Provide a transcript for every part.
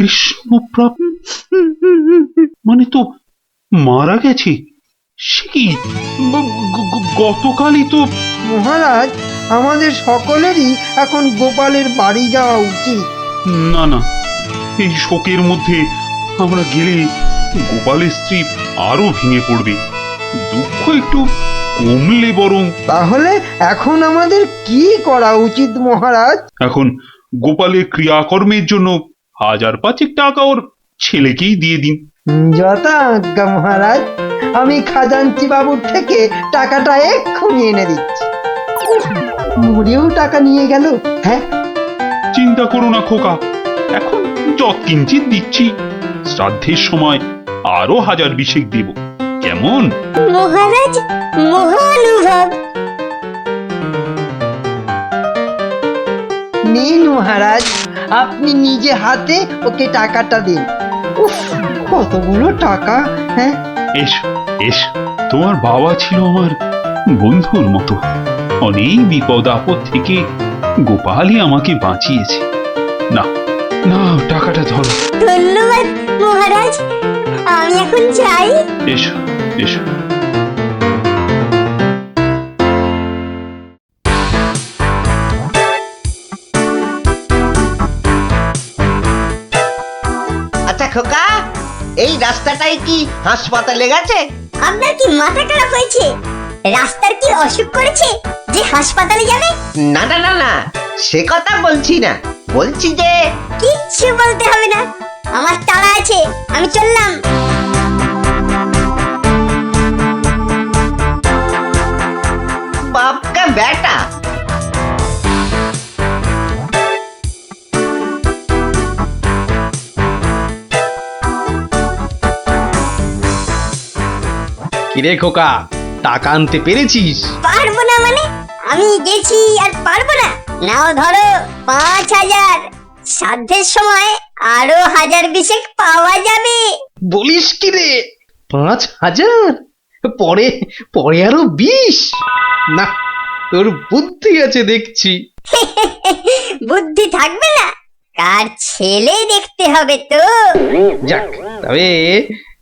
কৃষ্ণপ্রাপ মানে তো মারা গেছে। সে কি গতকালই তো। মহারাজ, আমাদের সকলেরই এখন গোপালের বাড়ি যাওয়া উচিত। না না, এই শোকের মধ্যে আমরা গেলে গোপালের স্ত্রী আরো ভেঙে পড়বে। দুঃখ একটু কমলে বরং। তাহলে এখন আমাদের কি করা উচিত মহারাজ? এখন গোপালের ক্রিয়াকর্মের জন্য 1000-5 টাকা ওর ছেলেকেই দিয়ে দিন। যথা আজ্ঞা মহারাজ। আমি খাজাঞ্চি বাবুর থেকে টাকাটা এক্ষুনি এনে দিচ্ছি। মরেও টাকা নিয়ে গেল। হ্যাঁ, চিন্তা করো না খোকা, এখন যৎকিঞ্চিৎ দিচ্ছি। শ্রাদ্ধের সময় আরো 1000 দেব, কেমন? মহারাজ মহানুভব। নিন মহারাজ, আপনি নিজে হাতে ওকে টাকাটা দিন। উফ, কতগুলো টাকা! হ্যাঁ, এসো এসো, তোমার বাবা ছিল আমার বন্ধুর মতো। অনেক বিপদ আপদ থেকে গোপালই আমাকে বাঁচিয়েছে। না না, টাকাটা ধরো। ধন্যবাদ মহারাজ, আমি এখন যাই। এসো এসো। আচ্ছা খোকা, এই রাস্তাটাই কি হাসপাতালে গেছে? আপনার কি মাথা খারাপ হয়েছে? রাস্তার কি অসুখ করেছে যে হাসপাতালে যাবে? না না না না, সে কথা বলছি না, বলছি যে কিচ্ছু বলতে হবে না, আমার তাড়া আছে, আমি চললাম। বাপকা বেটা। কিরে খোকা, টাকা আনতে পেরেছিস? পারবো না মানে? আমি গেছি আর পারবো না? নাও ধরো 5000। শ্রাদ্ধের সময় আরো 1000 পাওয়া যাবে। বলিস কি রে, 5000? পরে পরে আরো 20? না, তোর বুদ্ধি আছে দেখছি। বুদ্ধি থাকবে না? কার ছেলে দেখতে হবে তো। যাক, তবে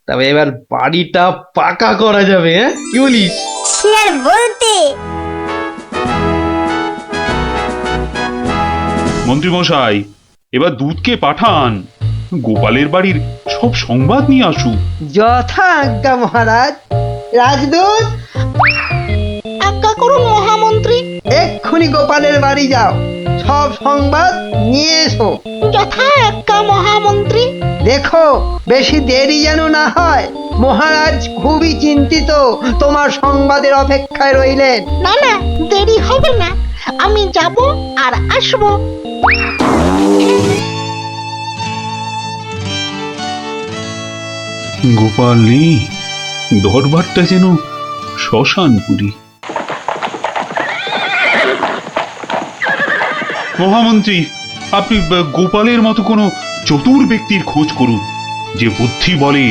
তবে এবার বাড়িটা পাকা করা যাবে, হ্যাঁ কি বলিস? সে আর বলতে। মন্ত্রী মশাই, এবার দুধকে পাঠান, গোপালের বাড়ির সব সংবাদ নিয়ে আসুক। যথা আজ্ঞা মহারাজ। রাজদূত, আজ্ঞা করুন মহামন্ত্রী। এক্ষুনি গোপালের বাড়ি যাও, সব সংবাদ নিয়ে এসো। যথা আজ্ঞা মহামন্ত্রী। দেখো বেশি দেরি যেন না হয়। মহারাজ খুবই চিন্তিত, তোমার সংবাদের অপেক্ষায় রইলেন। না না, দেরি হবে না, আমি যাব আর আসব। গোপাল নেই, দরবারটা যেন শ্মশানপুরী। মহামন্ত্রী, আপনি গোপালের মতো কোনো চতুর ব্যক্তির খোঁজ করুন, যে বুদ্ধি বলে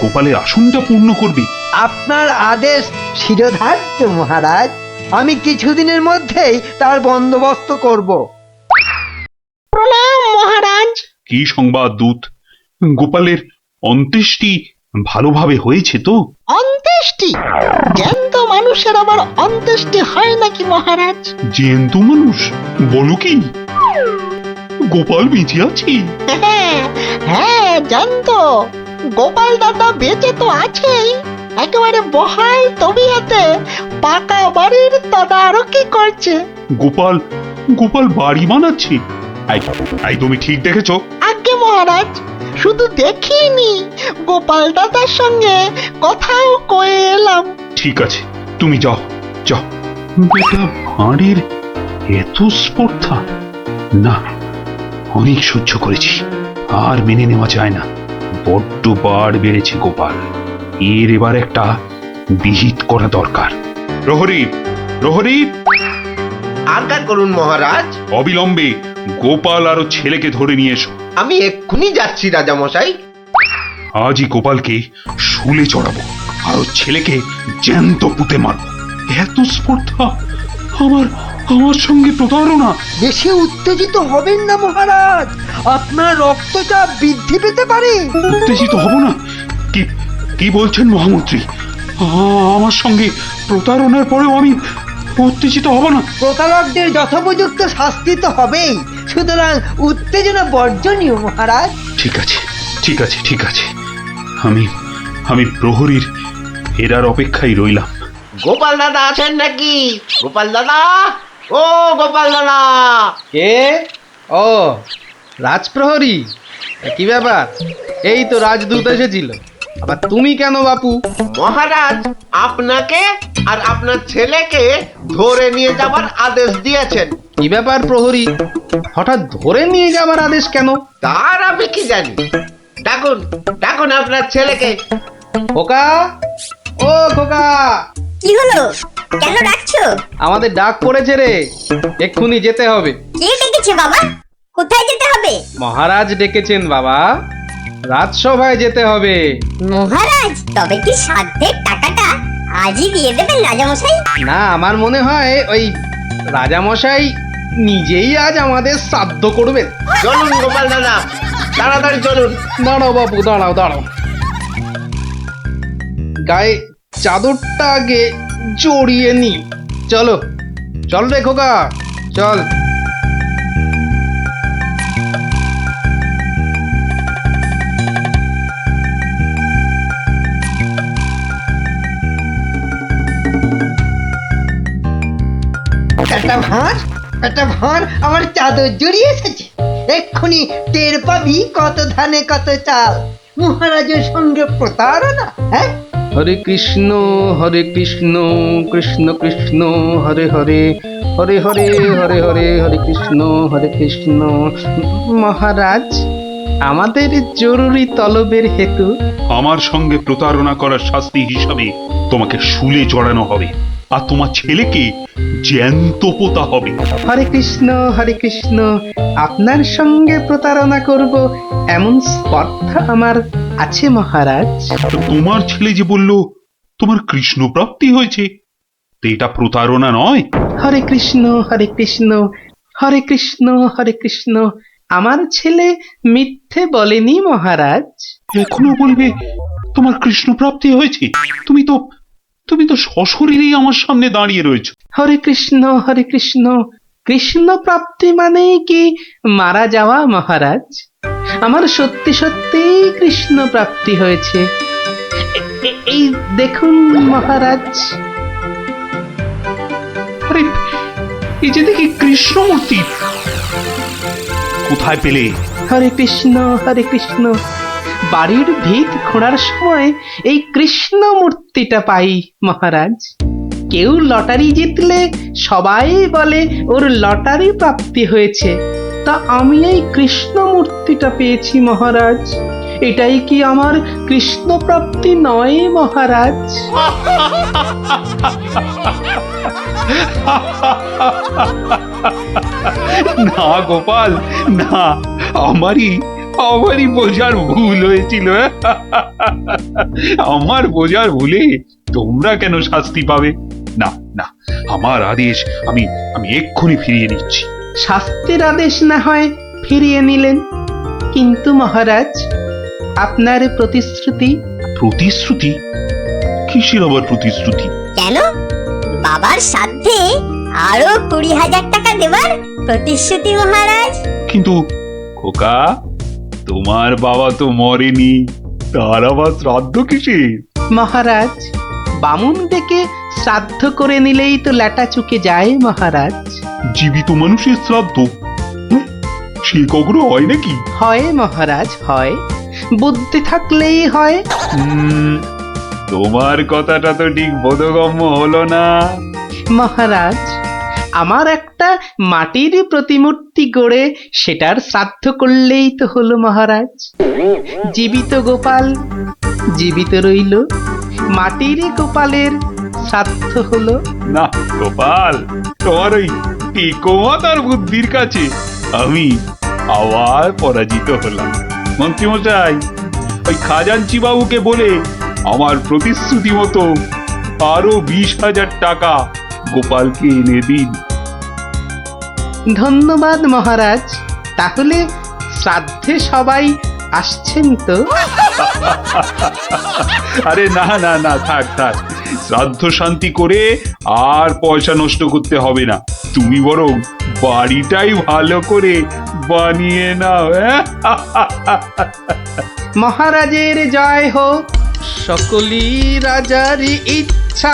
গোপালের আসনটা পূর্ণ করবে। আপনার আদেশ শিরোধার্য মহারাজ। আমি কিছুদিনের মধ্যেই তার বন্দোবস্ত করব। প্রণাম মহারাজ। কি সংবাদ দূত? গোপালের অন্ত্যেষ্টি ভালোভাবে হয়েছে তো? অন্ত্যেষ্টি? জ্যান্ত মানুষের আবার অন্ত্যেষ্টি হয় নাকি মহারাজ? জ্যান্ত মানুষ? বলো কি? গোপাল বেঁচে আছে? হ্যাঁ হ্যাঁ, জ্যান্ত। গোপাল দাদা বেঁচে তো আছেই, একেবারে বহাল তবিয়তে পাকা বাড়ির তদারকি করছে। গোপাল গোপাল বাড়ি বানাচ্ছে? আই তুমি ঠিক দেখেছো? আজ্ঞে মহারাজ, শুধু দেখিনি, গোপাল দাদার সঙ্গে কথাও কয়ে এলাম। ঠিক আছে, তুমি যাও যাও। বেটা ভাঁড়ের এত স্পর্ধা! না, অনেক সহ্য করেছি, আর মেনে নেওয়া যায় না। বড্ড বাড় বেড়েছে গোপাল, এর এবার একটা বিহিত করা দরকার। প্রহরী, প্রহরী, আজ্ঞা করুন মহারাজ। অবিলম্বে গোপাল আর ওর ছেলেকে ধরে নিয়ে এসো। আমি এক্ষুনি যাচ্ছি রাজামশাই। আজই গোপালকে শুলে চড়াবো, আর ওর ছেলেকে জ্যান্ত পুঁতে মারবো। এত স্পর্ধা আমার আমার সঙ্গে প্রতারণা। বেশি উত্তেজিত হবেন না মহারাজ, আপনার রক্তচাপ বৃদ্ধি পেতে পারে। উত্তেজিত হব না? কি কি বলছেন মহামন্ত্রী? আমার সঙ্গে প্রতারণার পরেও আমি উত্তেজিত হব না? প্রতারকদের যথোপযুক্ত শাস্তি তো হবেই, সুতরাং উত্তেজনা বর্জনীয় মহারাজ। ঠিক আছে, ঠিক আছে, ঠিক আছে। আমি আমি প্রহরীর এরার অপেক্ষায় রইলাম। গোপাল দাদা আছেন নাকি? গোপাল দাদা, ও গোপাল দাদা। কে? ও, রাজপ্রহরী। কি ব্যাপার? এই তো রাজদূত এসেছিল, আবার তুমি কেন বাপু? মহারাজ আপনাকে আর আপনার ছেলেকে ধরে নিয়ে যাবার আদেশ দিয়েছেন। কি ব্যাপার প্রহরী, হঠাৎ ধরে নিয়ে যাবার আদেশ কেন? তার আমি কি জানি। ডাকুন, ডাকুন আপনার ছেলেকে। খোকা, ও খোকা, কি হলো? কেন ডাকছো? আমাদের ডাক পড়েছে রে, এক্ষুনি যেতে হবে। কে ডেকেছে বাবা? কোথায় যেতে হবে? মহারাজ ডেকেছেন বাবা, রাজসভায় যেতে হবে। মহারাজ, তবে কি সাধ্যের টাকাটা আজই দিয়ে দেবেন রাজামশাই? না, আমার মনে হয় ওই রাজামশাই নিজেই আজ আমাদের শ্রাদ্ধ করবেন। চলুন গোপাল দাদা, তাড়াতাড়ি চলুন। দাঁড়াও বাপু, দাঁড়াও দাঁড়াও, গায়ে চাদরটা আগে জড়িয়ে নি। চলো, চল রে খোকা, চল। একটা ভাঁড় আমার চাদর জড়িয়ে এসেছে। এক্ষুনি টের পাবি কত ধানে কত চাল। মহারাজের সঙ্গে প্রতারণা, হ্যাঁ? হরে কৃষ্ণ কৃষ্ণ কৃষ্ণ হরে হরে, হরে হরে হরে হরে, হরে কৃষ্ণ। মহারাজ, আমাদের জরুরি তলবের হেতু আমার সঙ্গে প্রতারণা করার শাস্তি হিসাবে তোমাকে শুলে চড়ানো হবে, আর তোমার ছেলেকে জ্যান্ত পোতা হবে। হরে কৃষ্ণ, আপনার সঙ্গে প্রতারণা করব এমন স্পর্ধা আমার আছে মহারাজ। তো তোমার ছেলে যে বলল তোমার কৃষ্ণ প্রাপ্তি হয়েছে, তো এটা প্রতারণা নয়? হরে কৃষ্ণ হরে কৃষ্ণ, আমার ছেলে মিথ্যে বলেনি মহারাজ। এখনো বলবে তোমার কৃষ্ণ প্রাপ্তি হয়েছে? তুমি তো সশরীরেই আমার সামনে দাঁড়িয়ে রয়েছো। হরে কৃষ্ণ, কৃষ্ণ প্রাপ্তি মানেই কি মারা যাওয়া মহারাজ? আমার সত্যি সত্যি কৃষ্ণ প্রাপ্তি হয়েছে। এই দেখুন মহারাজ। আরে, এই যে দেখি কৃষ্ণমূর্তি, কোথায় পেলে? হরে কৃষ্ণ, বাড়ির ভিত খোঁড়ার সময় এই কৃষ্ণ মূর্তিটা পাই মহারাজ। কেউ লটারি জিতলে সবাই বলে ওর লটারি প্রাপ্তি হয়েছে, তা আমি এই কৃষ্ণ মূর্তিটা পেয়েছি মহারাজ। এটাই কি আমার কৃষ্ণ প্রাপ্তি নয় মহারাজ? না গোপাল, না, আমারই বোঝার ভুল হয়েছিল। আমার বোঝার ভুলে তোমরা কেন শাস্তি পাবে? না না, আমার আদেশ আমি এক্ষুনি ফিরিয়ে নিচ্ছি। শাস্তির আদেশ না হয় ফিরিয়ে নিলেন, কিন্তু মহারাজ আপনার প্রতিশ্রুতি? প্রতিশ্রুতি? কিসের আবার প্রতিশ্রুতি? কেন? বাবার সাধ্যে আরো 20,000 টাকা দেবার প্রতিশ্রুতি মহারাজ। কিন্তু খোকা, তোমার বাবা তো মরেনি, তার আবার শ্রাদ্ধ কিসের? মহারাজ, বামুন ডেকে শ্রাদ্ধ করে নিলেই তো ল্যাটা চুকে যায় মহারাজ। জীবিত মানুষের শ্রাদ্ধ সে কখনো হয় নাকি? হয় মহারাজ, হয়, বুদ্ধি থাকলেই হয়। তোমার কথাটা তো ঠিক বোধগম্য হলো না। মহারাজ, আমার একটা মাটির প্রতিমূর্তি গড়ে সেটার শ্রাদ্ধ করলেই তো হলো মহারাজ। জীবিত গোপাল জীবিত রইল, মাটির গোপালের শ্রাদ্ধ হলো। না গোপাল, তোমার ওই টিকোমাতার বুদ্ধির কাছে আমি আবার পরাজিত হলাম। মন্ত্রীমশাই, ওই খাজাঞ্চি বাবুকে বলে আমার প্রতিশ্রুতি মতো আরো 20,000 টাকা গোপালকে এনে দিন। ধন্যবাদ মহারাজ। তাহলে শ্রাদ্ধে সবাই আসছেন তো? আরে না না না, থাক থাক, শ্রাদ্ধ শান্তি করে আর পয়সা নষ্ট করতে হবে না। তুমি বরং বাড়িটাই ভালো করে বানিয়ে নাও। মহারাজের জয় হোক, সকলি রাজারই ইচ্ছা,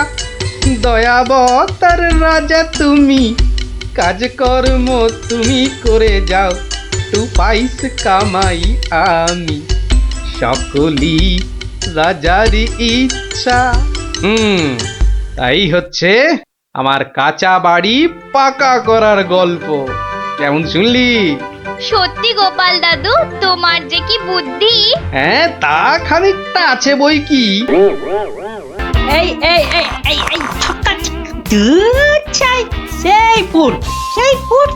দয়াবতার রাজা তুমি, কাজকর্ম তুমি করে যাও, তু পাইস কামাই আমি, সকলি রাজারই ইচ্ছা। তাই হচ্ছে আমার কাঁচা বাড়ি পাকা করার গল্প। কেমন শুনলি? সত্যি গোপাল দাদু, তোমার যে কি বুদ্ধি! হ্যাঁ, তা খানিকটা আছে বই কি। এই এই এই এই এই ছক্কা দুধ চাই সেই পুট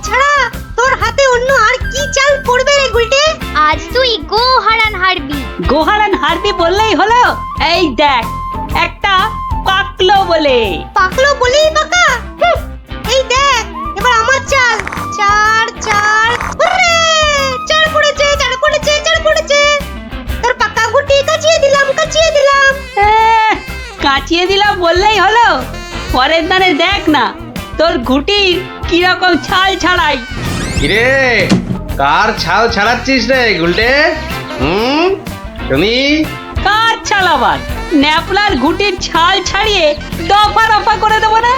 ছাড়া তোর হাতে অন্য আর কি চাল পড়বে রে গুলটে? আজ তুই গো হারান হারবি। গোহারান হারবি বললেই হলো। এই দেখ, একটা পাকলো বলেই পাকা। এই দেখ, এবার আমার চাল। চার হুররে! চার পড়েছে। তোর পাকা গুটি কাচিয়ে দিলাম। কাচিয়ে দিলাম বললেই হলো। পরের দানে দেখ না তোর ঘুটির কিরকম ছাল ছাড়াই। কিরে, কার ছাল ছাড়াচ্ছিস রে গুলটে? শুনি। কার ছাল আবার? ন্যাপলার ঘুটির ছাল ছাড়িয়ে দফা করে দেবো না?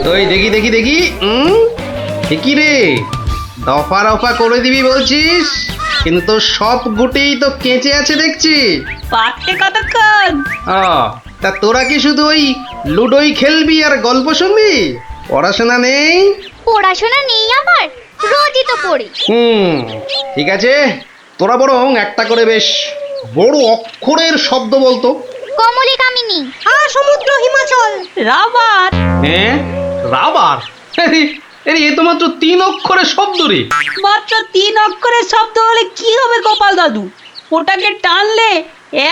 তুই দেখি ঠিকই রে, দফা করে দিবি বলছিস, কিন্তু তোর সব গুটেই তো কেঁচে আছে দেখছি। পাকতে কতক্ষণ? তা তোরা কি শুধু ওই লুডোই খেলবি আর গল্প শুনবি? পড়াশোনা নেই? পড়াশোনা নেই আমার, রোজই তো পড়ি। ঠিক আছে, তোরা বরং একটা করে বেশ বড় অক্ষরের শব্দ বলতো। কমলি কামিনী, সমুদ্র হিমাচল, রাবার। হ্যাঁ, রাবার? এ তো মাত্র 3 অক্ষরের শব্দ রে। মাত্র 3 অক্ষরের শব্দ হলে কি হবে গোপাল দাদু? ওটাকে টানলে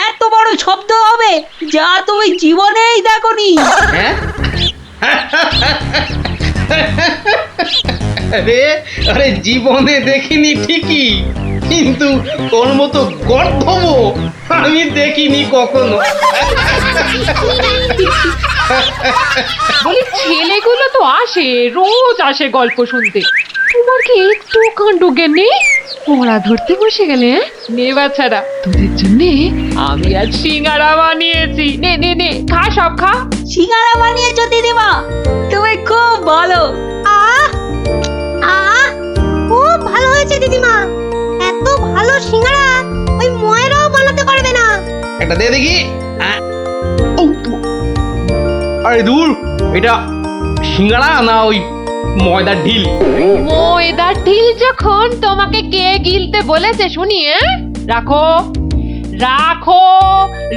এত বড় শব্দ হবে যা তুমি জীবনেই দেখোনি। হ্যাঁ? আরে জীবনে দেখিনি ঠিকই, কিন্তু তোর মতো গর্ধব আমি দেখিনি কখনো। বলি ছেলেগুলো তো আসে, রোজ আসে গল্প শুনতে, তোমার কি একটু কাণ্ড জ্ঞান নেই? পড়া ধরতে বসে গেলে নে বাচ্চারা, তোদের জন্য আমি আজ সিঙ্গারা বানিয়েছি। নে নে নে, খা, সব খা। সিঙ্গারা বানিয়েছো দিদিমা, তুমি খুব ভালো। খুব ভালো হয়েছে দিদিমা। এত ভালো সিঙ্গারা ওই ময়রাও বানাতে পারবে না। একটা দে দেখি। আরে দূর, এটা সিঙ্গারা না ওই ময়দার ঢিল? ময়দার ঢিল যখন তোমাকে কে গিলতে বলেছে শুনি? রাখো রাখো,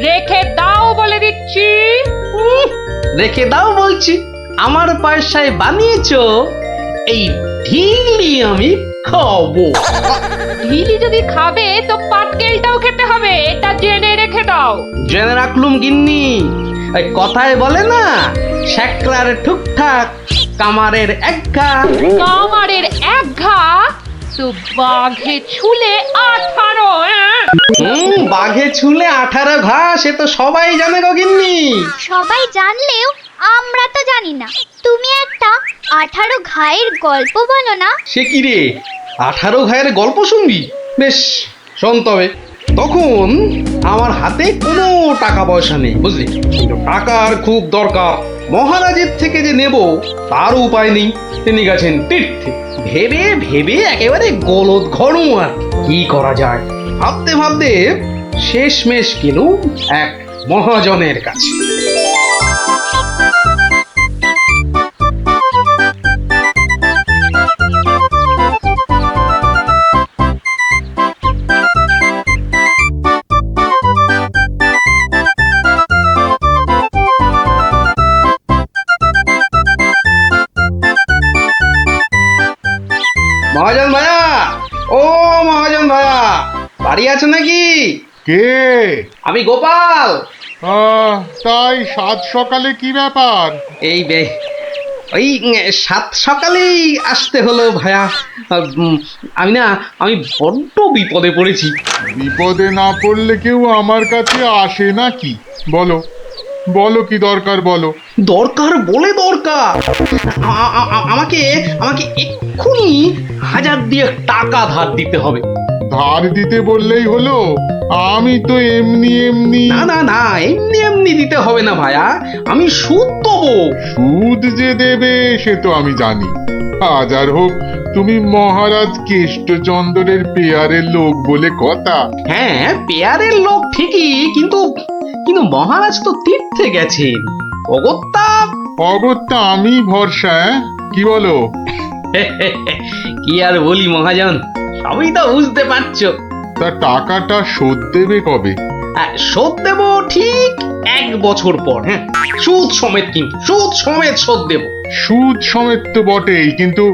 রেখে দাও বলে দিচ্ছি। রেখে দাও বলছি? আমার পয়সায় বানিয়েছো, এই ঢিলি আমি খাবো। ঢিলি যদি খাবে তো পাটকেলটাও খেতে হবে, এটা জেনে রেখে দাও। জেনে রাখলুম গিন্নি। এই কথায় বলে না, শ্যাকরার ঠুকঠাক, কামারের একঘা। কামারের এক ঘা তো বাঘে ছুলে 18। বাঘে ছুলে 18 ঘা, সে তো সবাই জানে গো গিন্নি। সবাই জানলেও আমরা তো জানি না। তুমি একটা 18 ঘায়ের গল্প বলো না। সে কি রে, 18 ঘায়ের গল্প শুনবি? বেশ, শোন তবে। তখন আমার হাতে কোনো টাকা পয়সা নেই, বুঝলি, কিন্তু টাকার খুব দরকার। মহারাজের থেকে যে নেব তার উপায় নেই। তিনি গেছেন তীর্থে। ভেবে ভেবে একেবারে গলদ ঘনু। আর কি করা যায় ভাবতে ভাবতে শেষমেশ গেলুম এক মহাজনের কাছে। মহাজন ভাইয়া, ও মহাজন ভাইয়া, বাড়ি আছে নাকি? কে? আমি গোপাল। তাই সাত সকালে কি ব্যাপার? এই ওই সাত সকালেই আসতে হলো ভায়া। আমি বড্ড বিপদে পড়েছি। বিপদে না পড়লে কেউ আমার কাছে আসে নাকি? বলো বলো কি দরকার বলো। দরকার বলে দরকার, আমাকে আমাকে এক্ষুনি 1000 দিয়ে টাকা ধার দিতে হবে। ধার দিতে বললেই হলো? আমি তো এমনি এমনি। না না না, এমনি এমনি দিতে হবে না ভায়া, আমি সুদ দেবো। সুদ যে দেবে সে তো আমি জানি। হাজার হোক তুমি মহারাজ কেষ্টচন্দ্রের পেয়ারের লোক বলে কথা। হ্যাঁ, পেয়ারের লোক ঠিকই, কিন্তু কিন্তু মহারাজ তো তীর্থে গেছেন। অগত্যা অগত্যা আমি ভরসা, কি বলো? কি আর বলি মহাজন, সবই তো বুঝতে পারছো। তা টাকাটা শোধ দেবে কবে? শোধ দেবো ঠিক 1 বছর পর। হ্যাঁ, সুদ সমেত, কিন্তু সুদ সমেত শোধ দেবো। সুদ সমেত তো বটেই, কিন্তু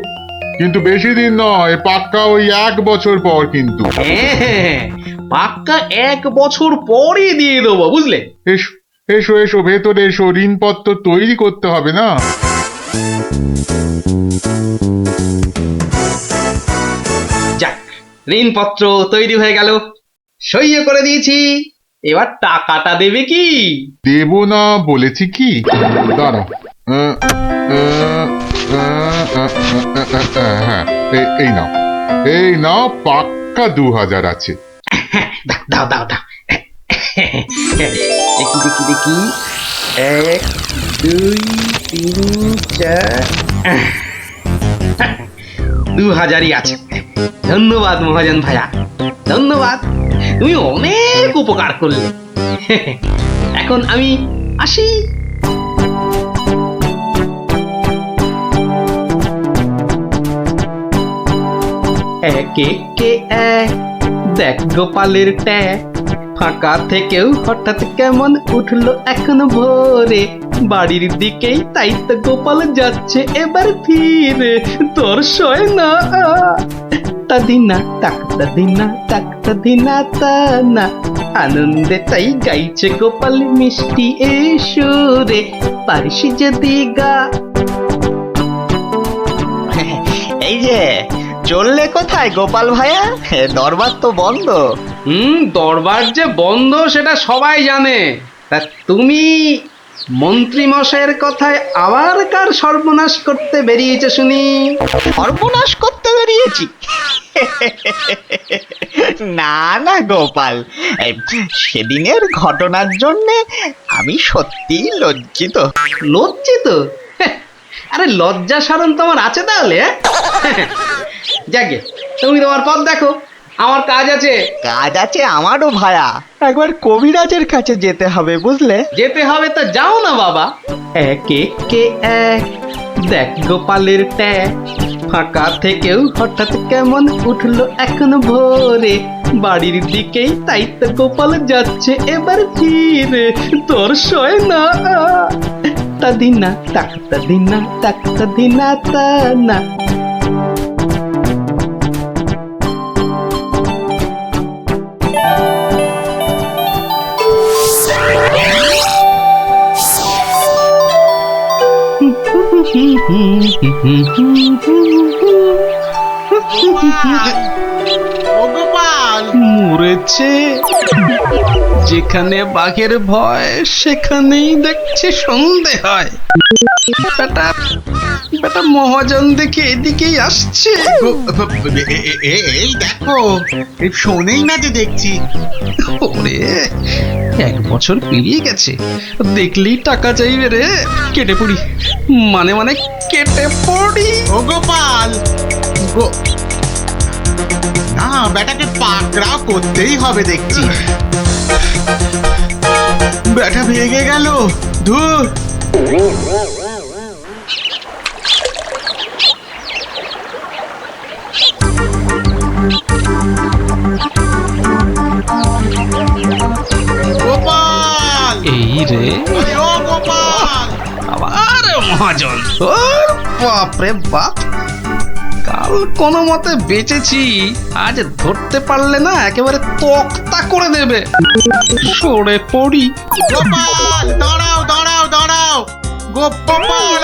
কিন্তু বেশি দিন নয়, পাক্কা ওই 1 বছর পর কিন্তু। হ্যাঁ, পাক্কা 1 বছর পরই দিয়ে দেবো, বুঝলে? এসো এসো এসো ভেতরে এসো, ঋণপত্র তৈরি করতে হবে না? যাক, ঋণপত্র তৈরি হয়ে গেল, সইও করে দিয়েছি। এবার টাকাটা দেবে কি? দেব না বলেছি কি? দাঁড়াও, হ্যাঁ, এই নাও পাক্কা 2000 আছে। দাও দাও দাও। দেখি দেখি দেখি, 1 2 3 4, 2000ই আছে। ধন্যবাদ মহাজন ভাইয়া, ধন্যবাদ, তুমি অনেক উপকার করলে। এখন আমি আসি। একে কে এক, দেখ গোপালের ট্যাগ, ফাঁকা থেকেও হঠাৎ কেমন উঠলো এখন ভোরে, বাড়ির দিকেই তাই তো গোপাল যাচ্ছে এবার ফিরে, তোর সয় না তাদিনা তাকতা দিনা তাকতা দিনা তা না, আনন্দে তাই গাইছে গোপাল মিষ্টি এই সুরে, পারিস যদি গা। এই যে চললে কোথায় গোপাল ভাইয়া? দরবার তো বন্ধ। দরবার যে বন্ধ সেটা সবাই জানে, তা তুমি মন্ত্রী মশাইয়ের কথায় আবার কার সর্বনাশ করতে বেরিয়েছে শুনি? সর্বনাশ করতে বেরিয়েছি? না না গোপাল, সেদিনের ঘটনার জন্য আমি সত্যি লজ্জিত। লজ্জিত? আরে লজ্জা শরম তোমার আছে তাহলে? যাকে, তুমি তোমার পথ দেখো, আমার কাজ আছে। কাজ আছে আমারও ভায়া, একবার কবিরাজের কাছে যেতে হবে বুঝলে। যেতে হবে তো যাও না বাবা। একে কে এক, দেখ গোপালের ট্যাগ, ফাঁকা থেকেও হঠাৎ কেমন উঠলো এখন ভোরে, বাড়ির দিকেই তাই তো গোপাল যাচ্ছে এবার ফিরে, তোর সয় না তাদিনা তাকতা দিনা তাকতা দিনা তা না। মরেছে, যেখানে বাঘের ভয় সেখানেই দেখছি সন্ধে হয়। বেটা বেটা মহাজন দেখে এদিকেই আসছে। এই দেখো, শোনেই না যে দেখছি। ওরে, 1 বছর পেরিয়ে গেছে, দেখলেই টাকা চাইবে রে। কেটে পড়ি, মানে মানে কেটে পড়ি। ও গোপাল, না বেটাকে পাকড়াও করতেই হবে দেখছি। বেটা ভেঙে গেল, ধুর। গোপাল, এই রে, ও গোপাল, আবার মহাজন। বাপরে বাপ, কাল কোনো মতে বেঁচেছি, আজ ধরতে পারলে না একেবারে তক্তা করে দেবে। সরে পড়ি। গোপাল, দাঁড়াও দাঁড়াও দাঁড়াও। গোপাল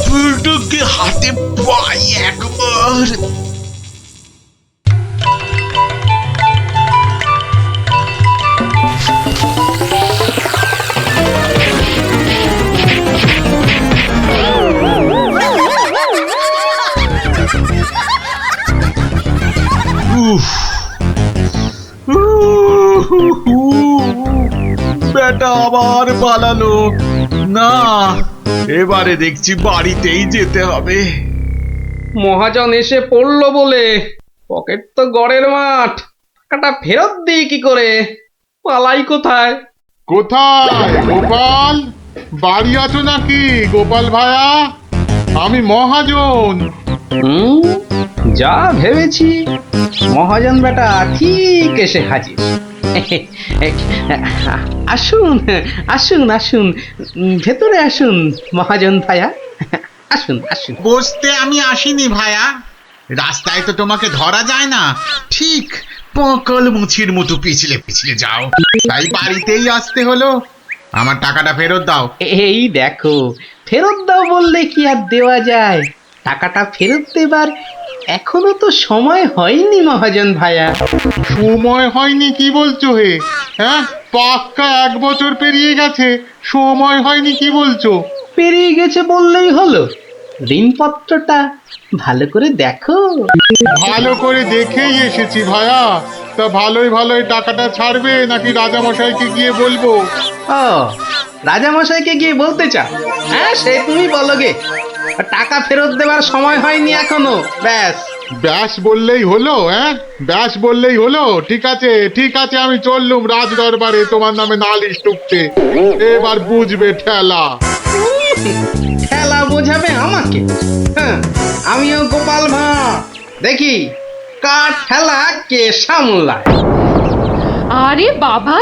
পুরোটাকে হাতে পাই একবার। বেটা আবার পালালো না, এবারে দেখছি বাড়িতেই যেতে হবে। মহাজন এসে পড়লো বলে পকেট তো গড়ের মাঠ, টাকাটা ফেরত দিই কি করে? পালাই কোথায়? কোথায় গোপাল? বাড়ি আছো নাকি গোপাল ভায়া? আমি মহাজন। যা ভেবেছি, মহাজন বেটা ঠিক এসে হাজির। আসুন আসুন আসুন, ভেতরে আসুন মহাজন ভায়া, আসুন আসুন। বসতে আমি আসিনি ভায়া, রাস্তায় তো তোমাকে ধরা যায় না, ঠিক পকল মুছির মতো পিছলে পিছলে যাও, তাই বাড়িতেই আসতে হলো। আমার টাকাটা ফেরত দাও। এই দেখো, ফেরত দাও বললে কি আর দেওয়া যায়? টাকাটা ফেরত দেবার এখনো তো সময় হয়নি মহাজন ভায়া। সময় হয়নি কি বলছো হে? হ্যাঁ, পাক্কা 1 বছর পেরিয়ে গেছে, সময় হয়নি কি বলছো? পেরিয়ে গেছে বললেই হলো? ঋণপত্রটা ভালো করে দেখো। ভালো করে দেখেই এসেছি ভায়া। তা ভালোই ভালোই টাকাটা ছাড়বে নাকি রাজামশাইকে গিয়ে বলবো? ও, রাজামশাইকে গিয়ে বলতে চাও? হ্যাঁ, সে তুমি বলো গে। টাকা ফেরত দেবার সময় হয়নি এখনো, ব্যাস। ব্যাস বললেই হলো? হ্যাঁ, ব্যাস বললেই হলো? ঠিক আছে ঠিক আছে, আমি চললুম রাজ দরবারে তোমার নামে নালিশ টুকতে। এবার বুঝবে ঠেলা। ঠেলা বোঝাবে আমাকে? হ্যাঁ, আমিও গোপাল ভাঁড়, দেখি কার ঠেলা কে সামলায়। আরে বাবা,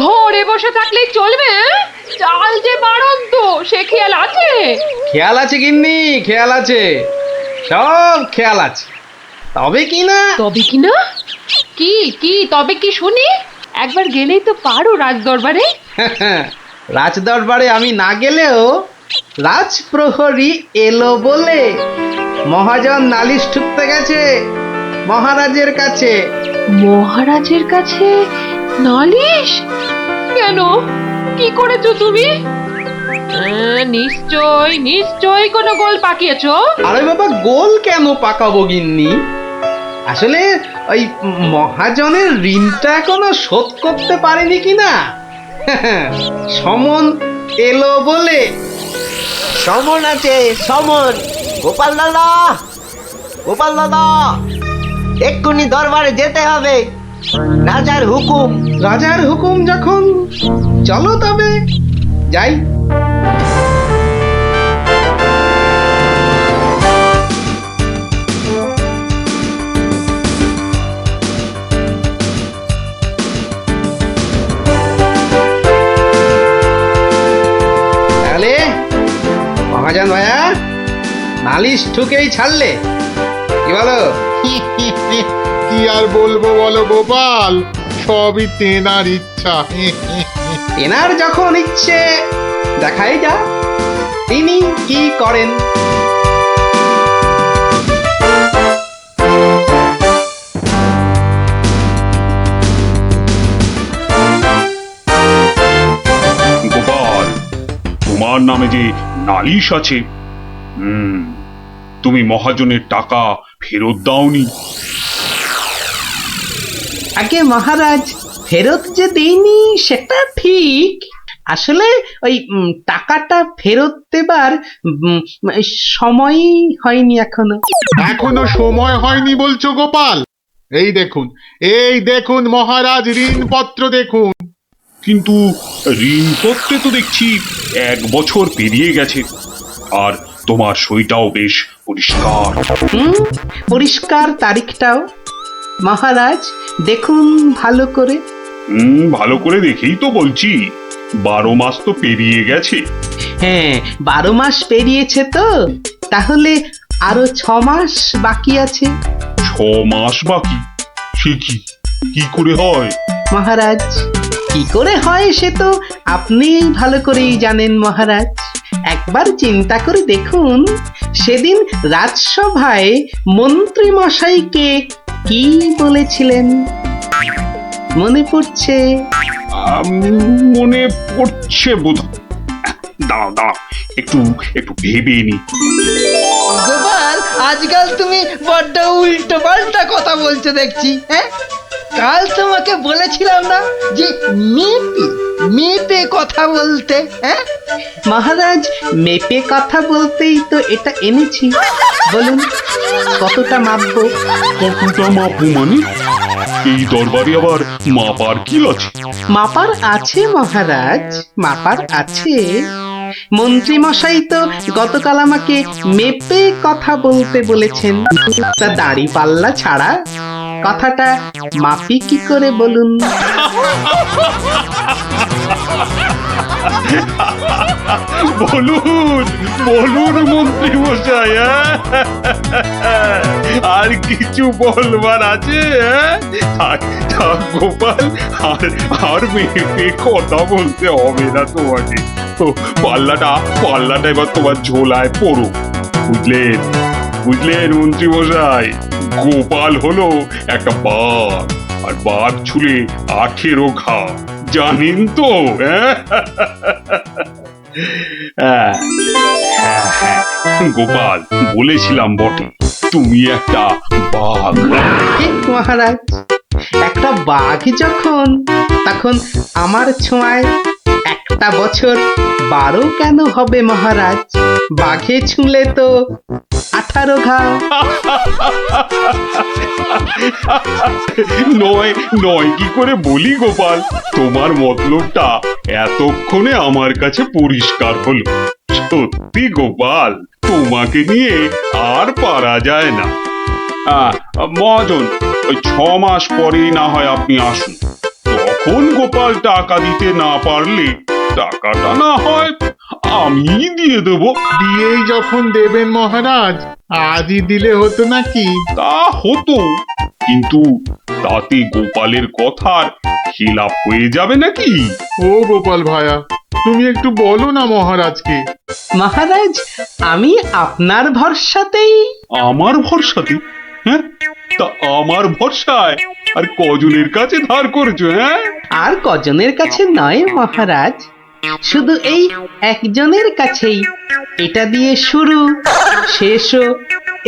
ঘরে বসে থাকলেই চলবে? চাল যে বাড়ন্ত, সে খেয়াল আছে? খেয়াল আছে গিন্নি, খেয়াল আছে, সব খেয়াল আছে। তবে কি না? তবে কি না? কি কি তবে কি শুনি? একবার গেলেই তো পারো রাজ দরবারে। রাজ দরবারে আমি না গেলেও রাজপ্রহরী এলো বলে মহাজন নালিশ ঠুকতে গেছে মহারাজের কাছে। মহারাজের কাছে নালিশ? কেন, কি করেছো তুমি? নিশ্চয় নিশ্চয় কোনো গোল পাকিয়েছো। আরে বাবা, গোল কেন পাকাবো গিন্নি? আসলে ওই মহাজনের ঋণটা এখনো শোধ করতে পারেনি কিনা। সমন এলো বলে। সমন আছে, সমন। গোপাল দাদা, গোপাল দাদা, এক্ষুনি দরবারে যেতে হবে, রাজার হুকুম। রাজার হুকুম যখন, চলো তবে যাই। তাহলে মহাজন ভাইয়া, নালিশ ঠুকেই ছাড়লে, কি বলো? কি আর বলবো বলো গোপাল, সবই তেনার ইচ্ছা। এনার যখন ইচ্ছে, দেখাই যা তিনি কি করেন। গোপাল, তোমার নামে যে নালিশ আছে, তুমি মহাজনের টাকা ফেরত দাওনি। আগে মহারাজ, ফেরত যে দেইনি সেটা ঠিক, আসলে ওই টাকাটা ফেরত দেবার সময়ই হয়নি এখনো। এখনো সময় হয়নি বলছো গোপাল? এই দেখুন মহারাজ, ঋণপত্র দেখুন। কিন্তু ঋণপত্রে তো দেখছি 1 বছর পেরিয়ে গেছে, আর তোমার সইটাও বেশ পরিষ্কার। পরিষ্কার তারিখটাও। মহারাজ দেখুন ভালো করে। ভালো করে দেখেই তো বলছি, 12 মাস তো পেরিয়ে গেছে। হ্যাঁ, 12 মাস পেরিয়েছে তো, তাহলে আরো 6 মাস বাকি আছে। 6 মাস বাকি? সে কি, কি করে হয়? মহারাজ কি করে হয় সে তো আপনিই ভালো করেই জানেন মহারাজ। একবার চিন্তা করে দেখুন, সেদিন রাজসভায় মন্ত্রী মশাইকে কি বলেছিলেন? মনে পড়ছে? মনে পড়ছে বোধ। দাঁড়াও দাঁড়াও, একটু একটু ভেবে নি। গোপাল, আজকাল তুমি বড্ড উল্টো পাল্টা কথা বলছো দেখছি। হ্যাঁ, কাল তোমাকে বলেছিলাম না যে মেপে মেপে কথা বলতে? হ্যাঁ, মহারাজ মেপে কথা বলতেই তো এটা এনেছি। বলুন কতটা মাপবো? কতটা মাপবো মানে? এই দরবারে আবার মাপার কি আছে? মাপার আছে মহারাজ, মাপার আছে। মন্ত্রী মশাই তো গতকাল আমাকে মেপে কথা বলতে বলেছেন। তা দাড়ি পাল্লা ছাড়া কথাটা মাপি কি করে বলুন? বলুন বলুন মন্ত্রী মশাই, আর কিছু বলবার আছে? গোপাল, আর মেপে কথা বলতে হবে না তোমাকে। পাল্লাটা এবার তোমার ঝোলায় পড়ো। বুঝলেন বুঝলেন মন্ত্রী মশাই? গোপাল হলো একটা বাঘ, আর বাঘ ছুলে 18 ঘা, জানেন তো? গোপাল, বলেছিলাম বটে, তুমি একটা বাঘ। ঠিক মহারাজ, একটা বাঘ যখন, তখন আমার ছোঁয়ায় একটা বছর 12 কেন হবে মহারাজ? বাঘে ছুঁলে তো 18 ঘা। নয় কি করে বলি গোপাল? তোমার মতলবটা এতক্ষণে আমার কাছে পরিষ্কার হলো। সত্যি গোপাল, তোমাকে নিয়ে আর পারা যায় না। মহাজন, ওই 6 মাস পরেই না হয় আপনি আসুন। তখন গোপাল টাকা দিতে না পারলে টাকাটা না হয় আমি দিয়ে দেবো। দিয়েই যখন দেবেন মহারাজ, আজই দিলে হতো নাকি? তা হতো, কিন্তু তাতে গোপালের কথার খিলাপ হয়ে যাবে নাকি? ও গোপাল ভায়া, তুমি একটু বলো না মহারাজকে। মহারাজ, আমি আপনার ভরসাতেই। আমার ভরসাতে? হ্যাঁ, তা আমার ভরসায় আর কজনের কাছে ধার করছো? হ্যাঁ, আর কজনের কাছে নয় মহারাজ, শুধু এই একজনের কাছেই। এটা দিয়ে শুরু, শেষও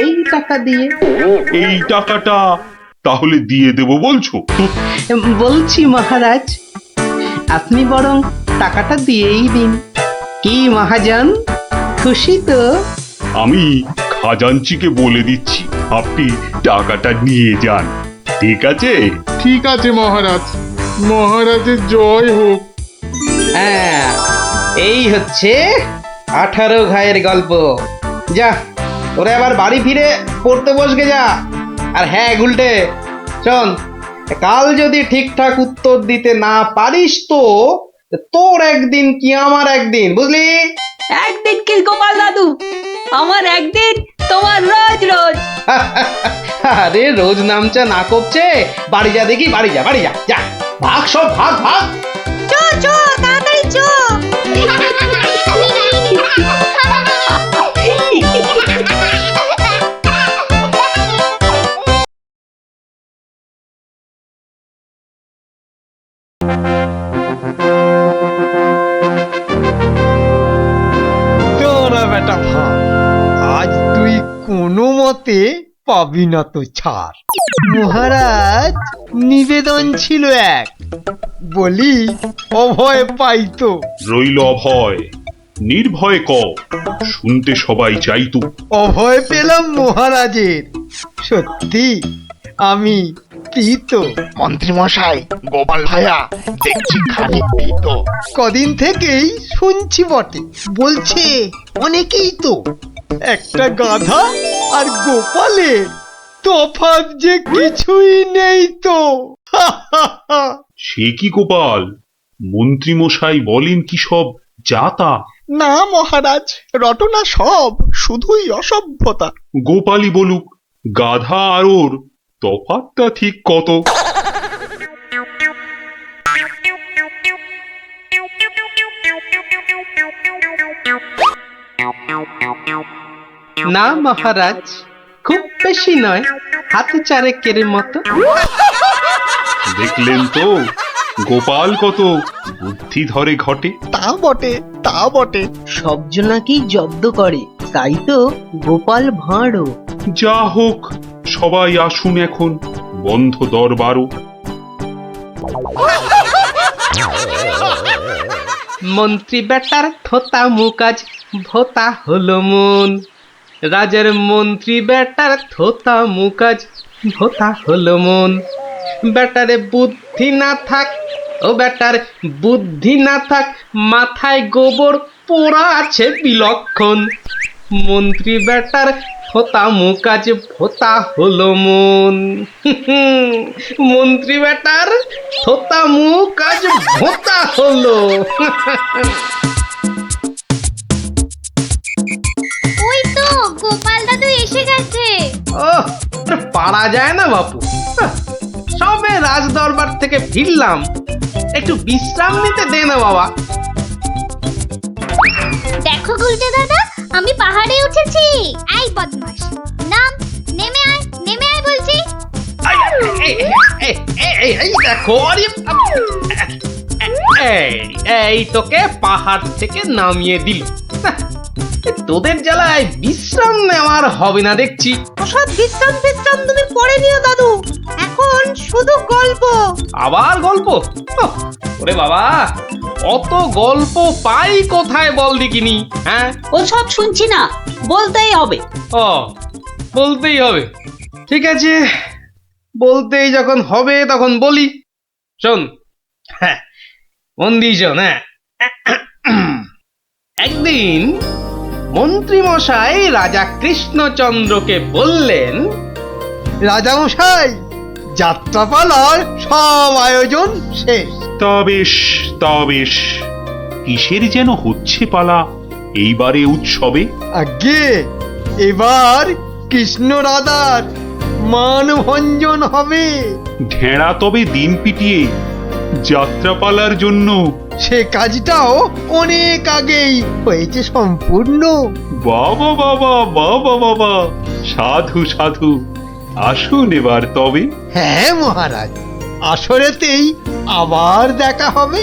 এই টাকা দিয়ে। এই টাকাটা তাহলে দিয়ে দেবো বলছো? বলছি মহারাজ, আপনি বরং টাকাটা দিয়েই দিন। কি মহাজন, খুশি তো? আমি খাজাঞ্চিকে বলে দিচ্ছি, আপনি টাকাটা নিয়ে যান। ঠিক আছে? ঠিক আছে মহারাজ, মহারাজের জয় হোক। হ্যাঁ, এই হচ্ছে 18 ঘায়ের গল্প। যা, ওরে আবার বাড়ি ফিরে পড়তে বসবে যা। আর হ্যাঁ গুলটে, শোন, কাল যদি ঠিকঠাক উত্তর দিতে না পারিস তো তোর একদিন কি আমার একদিন, বুঝলি? একদিন কি গোপাল দাদু, আমার একদিন, তোমার রোজ রোজ। আরে রোজ নামচা না করছে, বাড়ি যা দেখি, বাড়ি যা, বাড়ি যা, যা, ভাগ সব, ভাগ ভাগ। চো চো তাড়াতাড়ি চো। তোরা বেটা ভাই, আজ তুই কোনো মতে পাবি না তো ছাড়। মহারাজ নিবেদন ছিল এক, বলি অভয় পাইতো। রইল অভয়, নির্ভয় কর, শুনতে সবাই চাইতো। অভয় পেলাম মহারাজের, সত্যি আমি প্রীত। মন্ত্রী মশাই, গোপাল ভাইয়া দেখছি খানিক ভীত। কদিন থেকেই শুনছি বটে, বলছে অনেকেই তো একটা গাধা আর গোপালের তফাৎ যে কিছুই নেই তো। সে কি গোপাল, মন্ত্রী মশাই বলেন কি সব যাতা? না মহারাজ, রটনা সব, শুধুই অসভ্যতা। গোপালই বলুক, গাধা আর ওর তফাৎটা ঠিক কত? না মহারাজ, খুব বেশি নয়, হাতে চারেকের মতো। দেখলেন তো গোপাল কত বুদ্ধি ধরে ঘটে। তা বটে, তা বটে। সব জনাকেই জব্দ করে, তাই তো গোপাল ভাঁড়ও। যা হোক, সবাই আসুন এখন, বন্ধ দরবারও। মন্ত্রী বেটার থোতা মুকাজ ভোতা হলো মন। রাজার মন্ত্রী বেটার থোতা মুকাজ ভোতা হলো মন। বেটারে বুদ্ধি না থাক, ও বেটার বুদ্ধি না থাক, মাথায় গোবর পোড়া আছে বিলক্ষণ। মন্ত্রী বেটার থোতা মুকাজ ভোতা হলো মন। মন্ত্রী বেটার থোতা মুকাজ ভোতা হলো। ওই তো গোপাল দাদু এসে গেছে। ওহ, পারা যায় না বাপু। সবে রাজ দরবার থেকে ফিরলাম, একটু বিশ্রাম নিতে দে না বাবা। দেখো গুলটে দাদা, আমি পাহাড়ে উঠেছি। এই বদমাশ, নাম, নেমে আয়, নেমে আয় বলছি। এই দেখো, এই তোকে পাহাড় থেকে নামিয়ে দিল। তোদের জ্বালায় বিশ্রাম নেওয়ার হবে না দেখছি। ওসব বিশ্রাম বিশ্রাম তুমি পরে নিও দাদু, এখন শুধু গল্প। আবার গল্প? ওরে বাবা, অত গল্প পাই কোথায় বল দেখিনি? হ্যাঁ, ওসব শুনছি না, বলতেই হবে। ও, বলতেই হবে। ঠিক আছে, বলতেই যখন হবে তখন বলি। শোন, হ্যাঁ, মন দিয়ে শোন। হ্যাঁ, একদিন মন্ত্রী মশাই রাজা কৃষ্ণচন্দ্রকে বললেন, রাজামশাই, যাত্রাপালার সব আয়োজন শেষ। তা বেশ, তা বেশ। কিসের যেন হচ্ছে পালা এইবারে উৎসবে? আগে এবার কৃষ্ণ রাধার মানভঞ্জন হবে। ঢেঁড়া তবে দিন পিটিয়ে যাত্রাপালার জন্য। সে কাজটাও অনেক আগেই হয়েছে সম্পূর্ণ। বাবা বাবা বাবা বাবা, সাধু সাধু। আসুন এবার তবে। হ্যাঁ মহারাজ, আসরেতেই আবার দেখা হবে।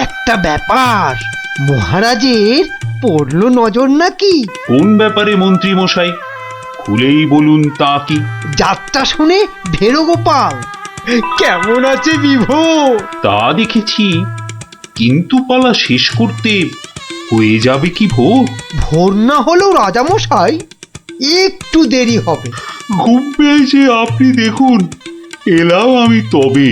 একটা ব্যাপার মহারাজের পড়লো নজর নাকি? কোন ব্যাপারে মন্ত্রী মশাই? খুলেই বলুন তা কি। যাত্রা শুনে ভেরো গোপাল কেমন আছে বিভোর? তা দেখেছি, কিন্তু পালা শেষ করতে হয়ে যাবে কি ভোর? ভোর না হলেও রাজামশাই একটু দেরি হবে। ঘুম পেয়েছে আপনি দেখুন, এলাম আমি তবে।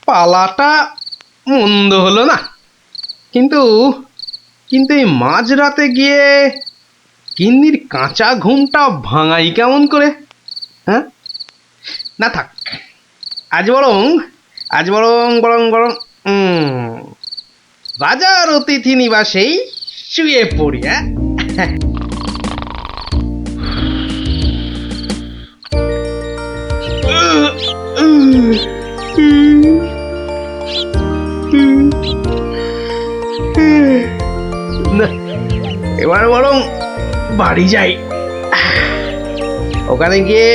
পালাটা মন্দ হলো না, কিন্তু কিন্তু এই মাঝরাতে গিয়ে গিন্নির কাঁচা ঘুমটা ভাঙাই কেমন করে? হ্যাঁ, না থাক, আজ বরং বরং রাজার অতিথি নিবাসেই শুয়ে পড়ি। হ্যাঁ, এবার বরং বাড়ি যাই। ওখানে গিয়ে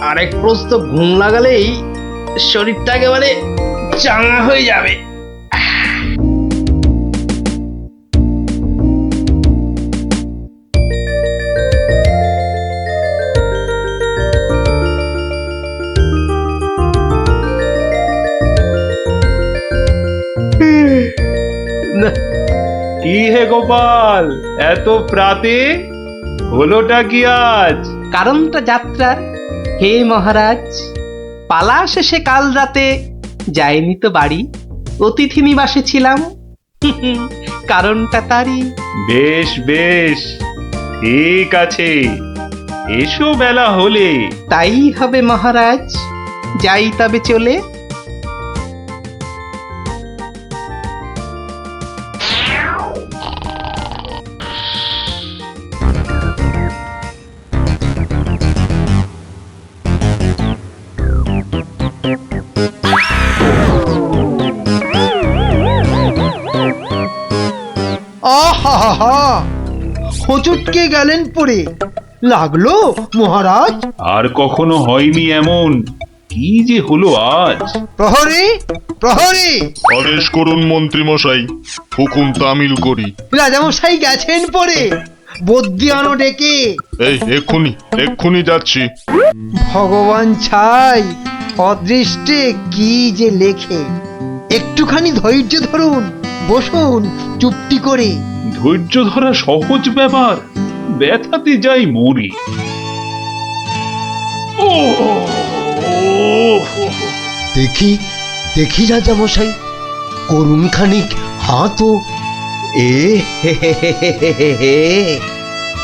আরেক প্রস্ত ঘুম লাগালেই শরীরটা একেবারে চাঙা হয়ে যাবে। কি হে গোপাল, এত প্রাতে হলোটা কি আজ? কারণটা যাত্রার হে মহারাজ, পালা শেষে কাল রাতে যাইনি তো বাড়ি, অতিথি নিবাসে ছিলাম। কারণটা তারই। বেশ বেশ, ঠিক আছে, এসো বেলা হলে। তাই হবে মহারাজ, যাই তবে চলে। আহা, হোঁচটকে গেলেন পড়ে, লাগলো মহারাজ? আর কখনো হয়নি এমন, কি যে হলো আজ। প্রহরী, প্রহরী! আদেশ করুন মন্ত্রী মশাই, হুকুম তামিল করি। রাজামশাই গেছেন পড়ে, বদ্যি আনো ডেকে। এই এক্ষুনি যাচ্ছি। ভগবান ছাই, অদৃষ্টে কি যে লেখে। একটুখানি ধৈর্য ধরুন, বসুন চুপটি করে। ধৈর্য ধরা সহজ ব্যাপার, ব্যথাতে যাই মরি। ও দেখি দেখি রাজামশাই, করুন খানিক হাতও।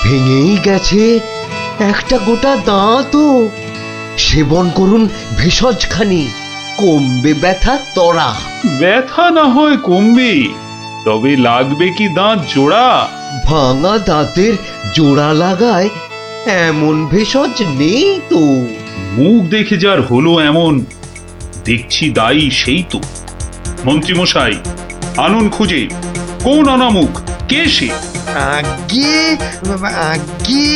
ভেঙেই গেছে একটা গোটা দাঁতও। সেবন করুন ভেষজ খানি, কমবে ব্যথা তরা। ব্যথা না হয় কমবে, তবে লাগবে কি দাঁত জোড়া? ভাঙা দাঁতের জোড়া লাগায় এমন ভেষজ নেই তো। মুখ দেখে যার হলো এমন, দেখছি দায়ী সেই তো। মন্ত্রীমশাই, আনুন খুঁজে, কোন অনামুখ, কে সে? আগে আগে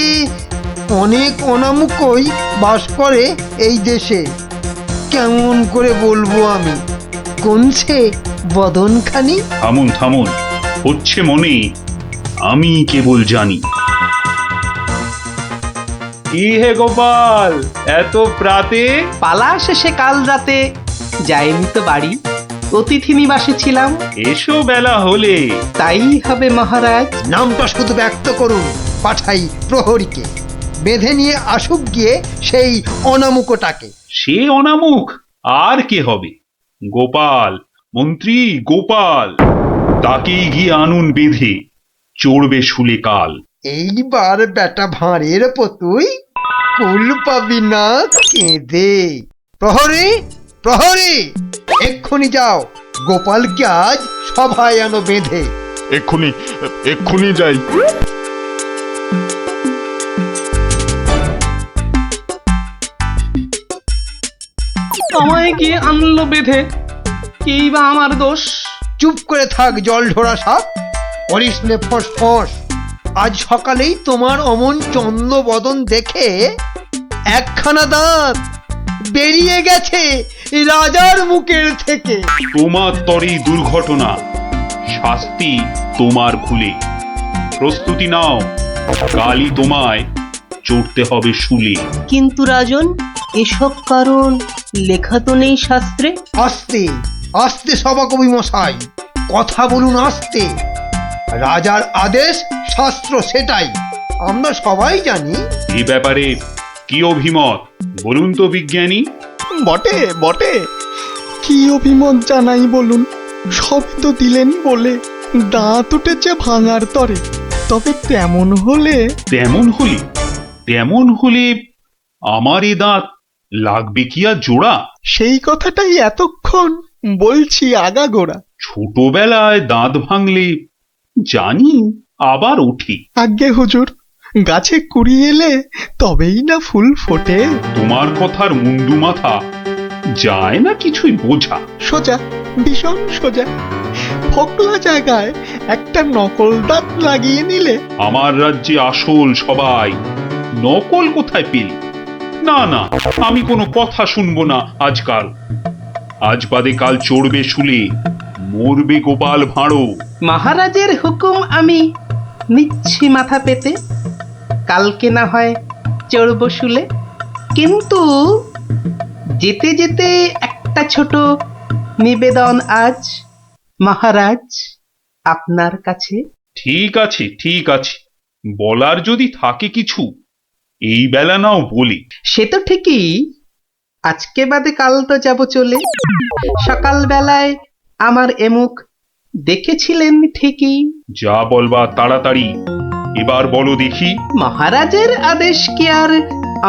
অনেক অনামুকই বাস করে এই দেশে। কেমন করে বলবো আমি, কোনছে বদনখানি? থামুন থামুন, হচ্ছে মনে, আমি কেবল জানি। কি হে গোপাল, এত প্রাতে? পালা শেষে কাল রাতে যাইনি তো বাড়ি, অতিথি নিবাসে ছিলাম। এসো বেলা হলে। তাই হবে মহারাজ। নামটা শুধু ব্যক্ত করুন, পাঠাই প্রহরীকে, বেঁধে নিয়ে আসুক গিয়ে সেই অনামুকটাকে। সে অনামুখ আর কে হবে? গোপাল, মন্ত্রী গোপাল, তাকেই গিয়ে আনুন বেঁধে, চড়বে শুলে কাল। এইবার বেটা ভাঁড়ের পতুই, কুল পাবি না কেঁদে। প্রহরী, প্রহরী! এক্ষুনি যাও, গোপালকে আজ সভায় আনো বেঁধে। এক্ষুনি যাই। আমায় গিয়ে আনলো বেঁধে, কি বা আমার দোষ? চুপ করে থাক জল ঢোড়া সাপ, করিস নে ফোঁস ফোঁস। আজ সকালেই তোমার অমন চন্দ্র বদন দেখে একখানা দাঁত বেরিয়ে গেছে রাজার মুখের থেকে। তোমার তরেই দুর্ঘটনা, শাস্তি তোমার ভুলে। প্রস্তুতি নাও, কালই তোমায় চড়তে হবে শুলে। কিন্তু রাজন, এসব কারণ লেখা তো নেই শাস্ত্রে। আস্তে আস্তে সভাকবি মশাই, কথা বলুন আস্তে। রাজার আদেশ শাস্ত্র সেটাই, আমরা সবাই জানি। এ ব্যাপারে কি অভিমত বলুন তো বিজ্ঞানী? বটে বটে, কি অভিমত জানাই বলুন। সবই তো দিলেন বলে, দাঁত উঠেছে ভাঙার তরে। তবে তেমন হলে আমার এ দাঁত লাগবে কি আর জোড়া? সেই কথাটাই এতক্ষণ বলছি আগাগোড়া। ছোটবেলায় দাঁত ভাঙলে জানি আবার উঠি। আজ্ঞে হুজুর, গাছে কুড়ি এলে তবেই না ফুল ফোটে। তোমার কথার মুন্ডু মাথা যায় না কিছুই বোঝা। সোজা, ভীষণ সোজা। ফোকলা জায়গায় একটা নকল দাঁত লাগিয়ে নিলে। আমার রাজ্যে আসল সবাই, নকল কোথায় পেলি? না না, আমি কোনো কথা শুনবো না আজকাল। আজ বাদে কাল চড়বে শুলে, মরবে গোপাল ভাঁড়ো। মহারাজের হুকুম আমি নিচ্ছি মাথা পেতে, কালকে না হয় চড়ব শুলে। কিন্তু যেতে যেতে একটা ছোট নিবেদন আজ মহারাজ আপনার কাছে। ঠিক আছে ঠিক আছে, বলার যদি থাকে কিছু এই বেলা নাও বলি। সে তো ঠিকই, আজকে বাদে কাল তো যাব চলে। সকালবেলায় আমার এমুখ দেখেছিলেন ঠিকই। যা বলবা তাড়াতাড়ি এবার বলো দেখি। মহারাজের আদেশ কি আর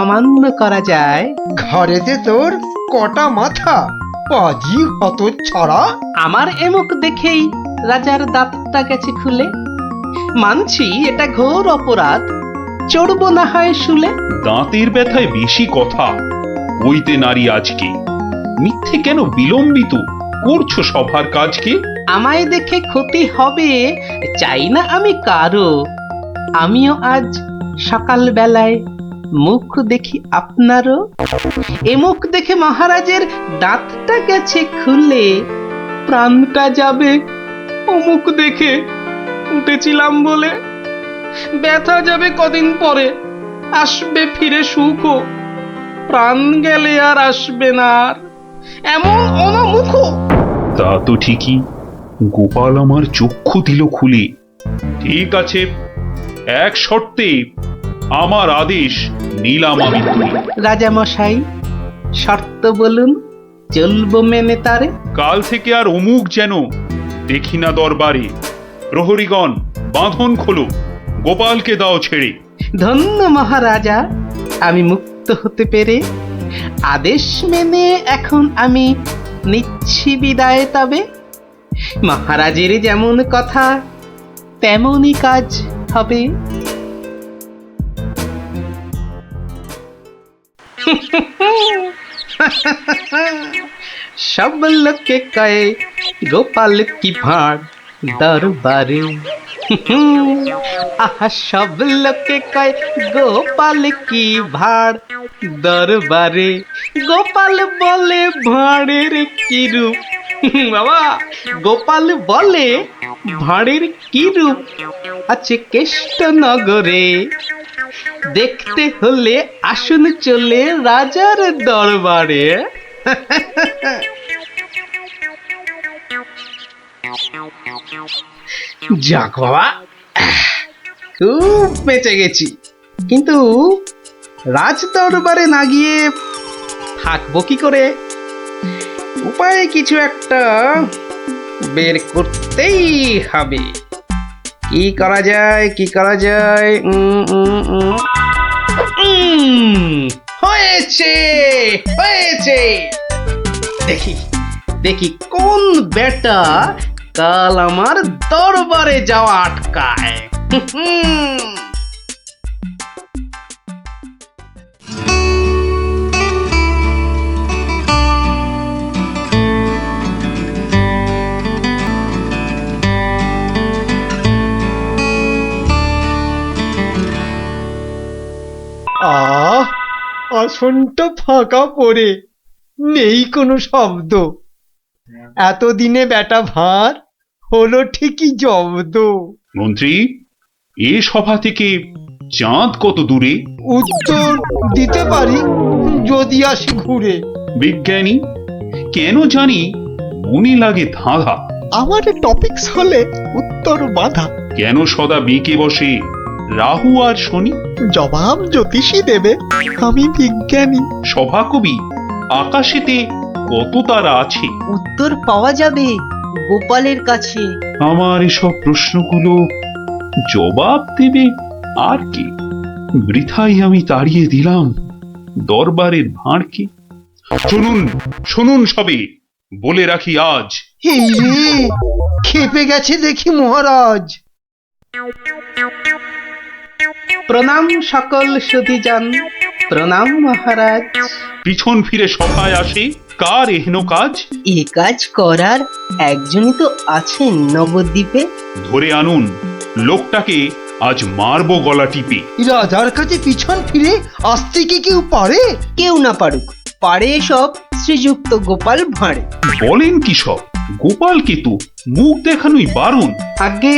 অমান্য করা যায়? ঘরেতে তোর কটা মাথা, পাজি হত ছড়া। আমার এমুখ দেখেই রাজার দাঁতটা গেছে খুলে। মানছি এটা ঘোর অপরাধ, চড়বো না হয় শুলে। দাঁতের ব্যথায় বেশি কথা হইতে নারী আজকে, মিথ্যে কেন বিলম্বিত করছো সভার কাজকে? আমায় দেখে ক্ষতি হবে চাই না আমি কারো। আমিও আজ সকাল বেলায় মুখ দেখি আপনারও। এ মুখ দেখে মহারাজের দাঁতটা গেছে খুলে। প্রাণটা যাবে ও মুখ দেখে উঠেছিলাম বলে। ব্যথা যাবে কদিন পরে, আসবে ফিরে সুখও। প্রাণ গেলে আর আসবে না আর এমন অনামুখ। তা তো ঠিকই, গোপাল আমার চক্ষু দিল খুলে। ঠিক আছে, এক শর্তে আমার আদেশ নিলাম আমি তুলে। রাজা মশাই শর্ত বলুন, চলবো মেনে তারে। কাল থেকে আর অমুক যেন দেখি না দরবারে। প্রহরীগণ বাঁধন খোলো, গোপালকে দাও ছেড়ে। ধন্য মহারাজা, আমি মুক্ত হতে পেরে। আদেশ মেনে এখন আমি নিচ্ছি বিদায়। তবে মহারাজের যেমন কথা তেমনই কাজ হবে। সব লোকে কয়ে গোপাল কি ভাঁড় দরবারে। আহা সব লোকে কয় গোপাল কি ভাঁড় দরবারে। গোপাল বলে ভাঁড়ের কি রূপ। বাবা, গোপাল বলে ভাঁড়ের কি রূপ আছে কেষ্ট নগরে। দেখতে হলে আসুন চলে রাজার দরবারে। যাক বাবা, খুব বেঁচে গেছি। কিন্তু রাজ দরবারে না গিয়ে থাকবো কি করে? উপায় কিছু একটা বের করতেই হবে। কি করা যায়, কি করা যায়? হয়েছে হয়েছে, দেখি দেখি কোন বেটা কাল আমার দরবারে যাওয়া আটকায়। আসনটা ফাঁকা পড়ে নেই কোনো শব্দ। এতদিনে বেটা ভাঁড় হলো ঠিকই জব্দ। মন্ত্রী, এ সভা থেকে চাঁদ কত দূরে? উত্তর দিতে পারি যদি আসি ঘুরে। বিজ্ঞানী, কেন জানি মনে লাগে ধাঁধা। আমার টপিকস হলে উত্তর বাধা। কেন সদা বেঁকে বসে রাহু আর শনি? জবাব জ্যোতিষী দেবে, আমি বিজ্ঞানী। সভাকবি, আকাশেতে কত তারা আছে? উত্তর পাওয়া যাবে গোপালের কাছে। আমার এসব প্রশ্নগুলো জবাব দেবে আর কে? বৃথাই আমি তাড়িয়ে দিলাম দরবারের ভাঁড়কে। শুনুন শুনুন সবে, বলে রাখি আজ। এই রে, খেপে গেছে দেখি মহারাজ। প্রণাম সকল সুধীজন, প্রণাম মহারাজ। পিছন ফিরে সভায় আসে কার এহেন কাজ? এ কাজ করার একজনই তো আছেন নবদ্বীপে। ধরে আনুন লোকটাকে, আজ মারবো গলা টিপে। রাজার কাছে পিছন ফিরে আসতে কি কেউ পারে? কেউ না পারুক, পারে সব শ্রীযুক্ত গোপাল ভাঁড়ে। বলেন কি সব? গোপালকে তো মুখ দেখানোই বারণ। আগে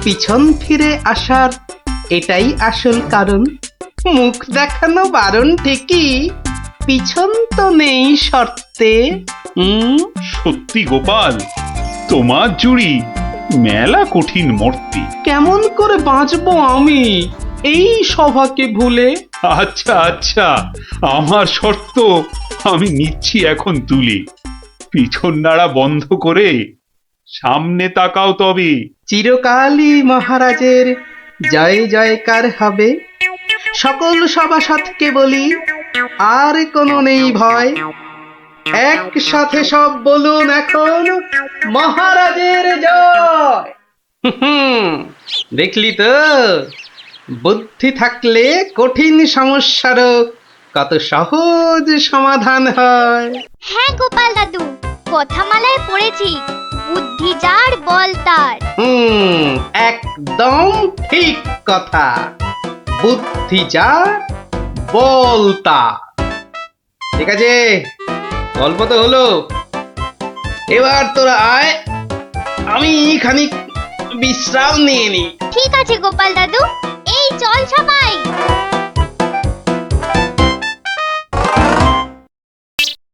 পিছন ফিরে আসার এটাই আসল কারণ। মুখ দেখানো বারণ ঠিকই, পিছন তো নেই শর্তে। সত্যি গোপাল, তোমার জুড়ি মেলা কঠিন মর্তে। কেমন করে বাঁচবো আমি এই সভাকে ভুলে? আচ্ছা আচ্ছা, আমার শর্ত আমি নিচ্ছি এখন তুলে। পিছন নাড়া বন্ধ করে সামনে তাকাও তবে। চিরকালই মহারাজের জয় জয়কার হবে। সকল সভাসদকে বলি, আর কোনো নেই ভয়। একসাথে সব বলুন এখন, মহারাজের জয়। দেখলি তো, বুদ্ধি থাকলে কঠিন সমস্যারও কত সহজ সমাধান হয়। হ্যাঁ গোপাল দাদু, কথামালায় পড়েছি, বুদ্ধি যার বল তার। একদম ঠিক কথা। বুদ্ধি যার বল তার। ঠিক আছে, গল্প তো হলো, এবার তোরা আয়, আমি খানিক বিশ্রাম নিয়ে নি। ঠিক আছে গোপাল দাদু, এই চল সবাই।